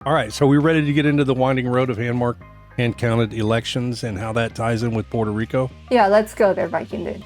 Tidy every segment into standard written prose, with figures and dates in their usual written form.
All right, so we're ready to get into the winding road of hand-counted elections and how that ties in with Puerto Rico? Yeah, let's go there, Viking dude.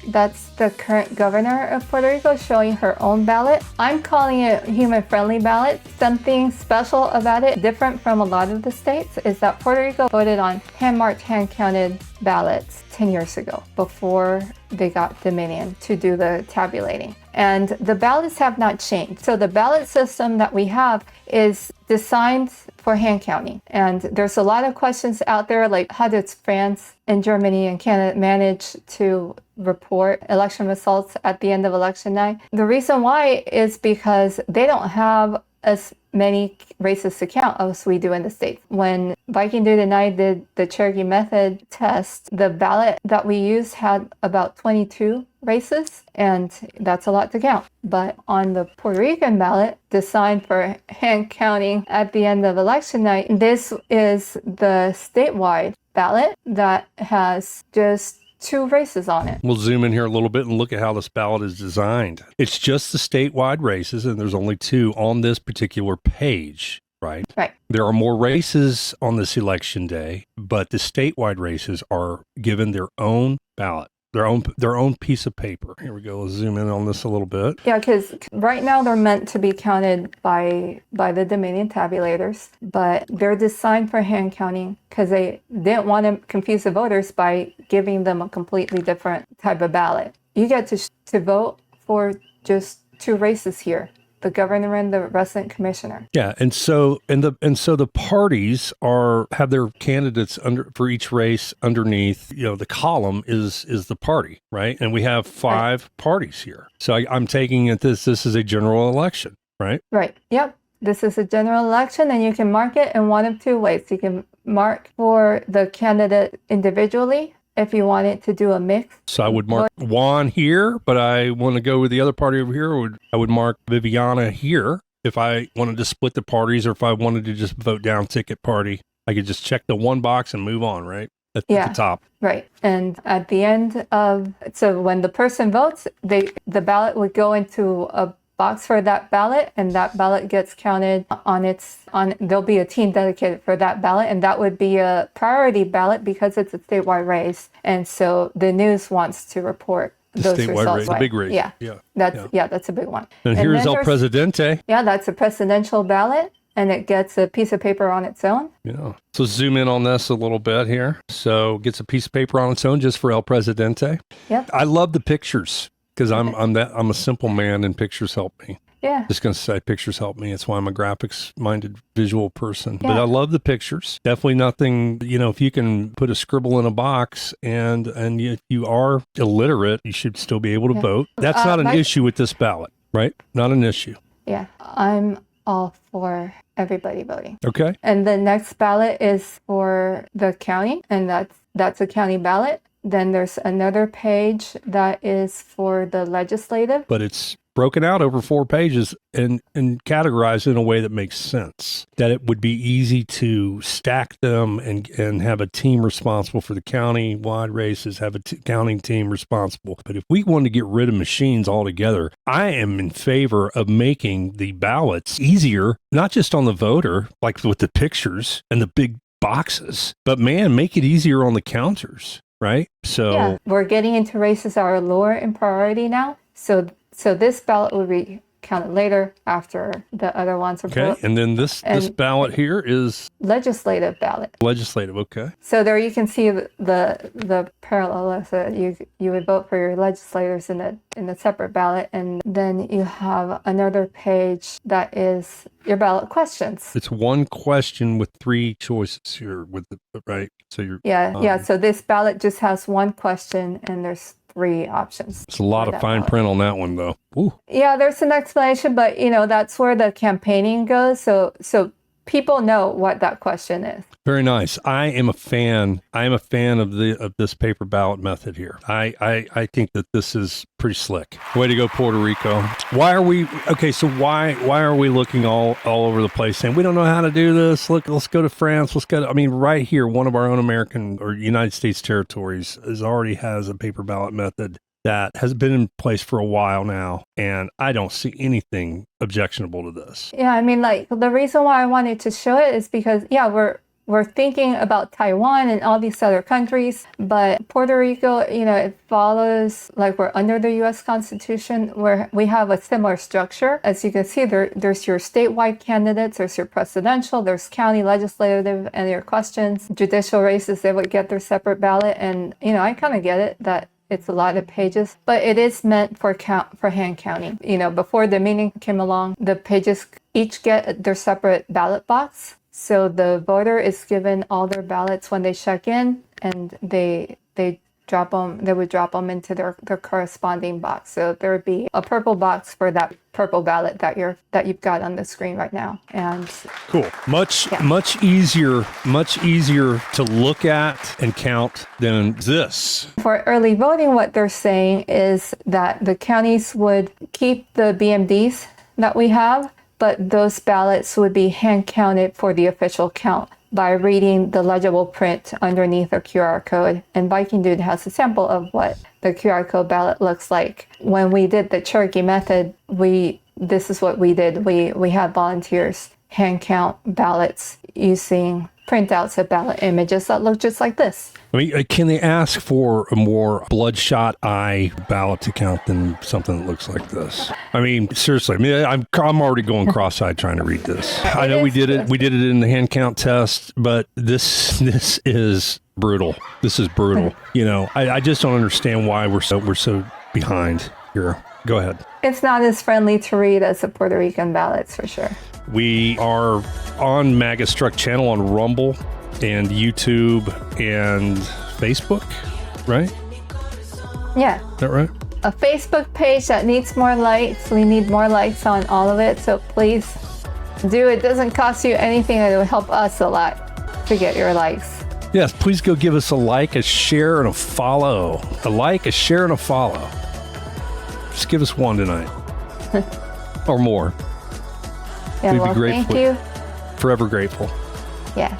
That's the current governor of Puerto Rico showing her own ballot. I'm calling it human-friendly ballot. Something special about it, different from a lot of the states, is that Puerto Rico voted on hand-marked, hand-counted ballots 10 years ago, before they got Dominion to do the tabulating. And the ballots have not changed. So the ballot system that we have is designed for hand counting. And there's a lot of questions out there, like how did France and Germany and Canada manage to report election results at the end of election night? The reason why is because they don't have as many races to count as we do in the States. When Viking Dude and I did the Cherokee method test, the ballot that we used had about 22 races, and that's a lot to count. But on the Puerto Rican ballot, designed for hand counting at the end of election night, this is the statewide ballot that has just 2 races on it. We'll zoom in here a little bit and look at how this ballot is designed. It's just the statewide races, and there's only 2 on this particular page, right? Right. There are more races on this election day, but the statewide races are given their own ballot, their own piece of paper. Here we go. Let's zoom in on this a little bit. Yeah, because right now they're meant to be counted by the Dominion tabulators, but they're designed for hand counting because they didn't want to confuse the voters by giving them a completely different type of ballot. You get to vote for just 2 races here, the governor and the resident commissioner. Yeah, and so the parties have their candidates for each race underneath. You know, the column is the party, right? And we have 5 parties here. So I'm taking it this is a general election, right? Right. Yep. This is a general election, and you can mark it in one of 2 ways. You can mark for the candidate individually if you wanted to do a mix. So I would mark Juan here, but I want to go with the other party over here. I would mark Viviana here if I wanted to split the parties, or if I wanted to just vote down ticket party. I could just check the one box and move on, right? At the top. Right. And at the end so when the person votes, the ballot would go into a box for that ballot, and that ballot gets counted there'll be a team dedicated for that ballot, and that would be a priority ballot because it's a statewide race. And so the news wants to report those results. Race, the big race. Yeah. That's a big one. And here's El Presidente. Yeah, that's a presidential ballot, and it gets a piece of paper on its own. Yeah. So zoom in on this a little bit here. So gets a piece of paper on its own just for El Presidente. Yep. I love the pictures, because I'm a simple man and pictures help me. Yeah. Just going to say pictures help me. It's why I'm a graphics-minded visual person. Yeah. But I love the pictures. Definitely nothing, if you can put a scribble in a box and if you are illiterate, you should still be able to vote. That's not an issue with this ballot, right? Not an issue. Yeah. I'm all for everybody voting. Okay. And the next ballot is for the county, and that's a county ballot. Then there's another page that is for the legislative. But it's broken out over 4 pages and categorized in a way that makes sense. That it would be easy to stack them and have a team responsible for the county-wide races, have a counting team responsible. But if we want to get rid of machines altogether, I am in favor of making the ballots easier, not just on the voter, like with the pictures and the big boxes, but man, make it easier on the counters. Right? So yeah, we're getting into races that are lower in priority now. So this ballot will be counted later after the other ones are okay. And then this ballot here is legislative ballot. Legislative, okay. So there you can see the parallel. So you would vote for your legislators in the separate ballot, and then you have another page that is your ballot questions. It's one question with 3 choices here right. So you're So this ballot just has one question, and there's 3 options. It's a lot of fine print on that one, though. Ooh. Yeah, there's an explanation, but that's where the campaigning goes. So people know what that question is. Very nice. I am a fan of this paper ballot method here. I think that this is pretty slick. Way to go, Puerto Rico. Why are we looking all over the place saying we don't know how to do this? Look, let's go to France. Right here, one of our own American or United States territories already has a paper ballot method that has been in place for a while now, and I don't see anything objectionable to this. Yeah, I mean, like, the reason why I wanted to show it is because, yeah, we're thinking about Taiwan and all these other countries, but Puerto Rico, you know, it follows, like, we're under the U.S. Constitution, where we have a similar structure. As you can see, there's your statewide candidates, there's your presidential, there's county legislative, and your questions. Judicial races, they would get their separate ballot, and, you know, I kind of get it that it's a lot of pages, but it is meant for hand counting. You know, before the meeting came along, the pages each get their separate ballot box. So the voter is given all their ballots when they check in, and they drop them. They would drop them into their corresponding box. So there would be a purple box for that purple ballot that you've got on the screen right now. And cool, much easier to look at and count than this. For early voting, what they're saying is that the counties would keep the BMDs that we have, but those ballots would be hand counted for the official count by reading the legible print underneath a QR code. And Viking Dude has a sample of what the QR code ballot looks like. When we did the Cherokee method, this is what we did. We had volunteers hand count ballots using printouts of ballot images that look just like this. I mean, can they ask for a more bloodshot eye ballot to count than something that looks like this? I mean, seriously. I mean, I'm already going cross-eyed trying to read this. I know we did it. We did it in the hand count test, but this is brutal. This is brutal. You know, I just don't understand why we're so behind here. Go ahead. It's not as friendly to read as the Puerto Rican ballots, for sure. We are on MAGA Struck channel on Rumble and YouTube and Facebook, right? Yeah. Is that right? A Facebook page that needs more likes. We need more likes on all of it, so please do. It doesn't cost you anything, and it will help us a lot to get your likes. Yes, please go give us a like, a share, and a follow. A like, a share, and a follow. Just give us one tonight. Or more. Yeah, We'd well, be grateful. thank you. Forever grateful. Yeah.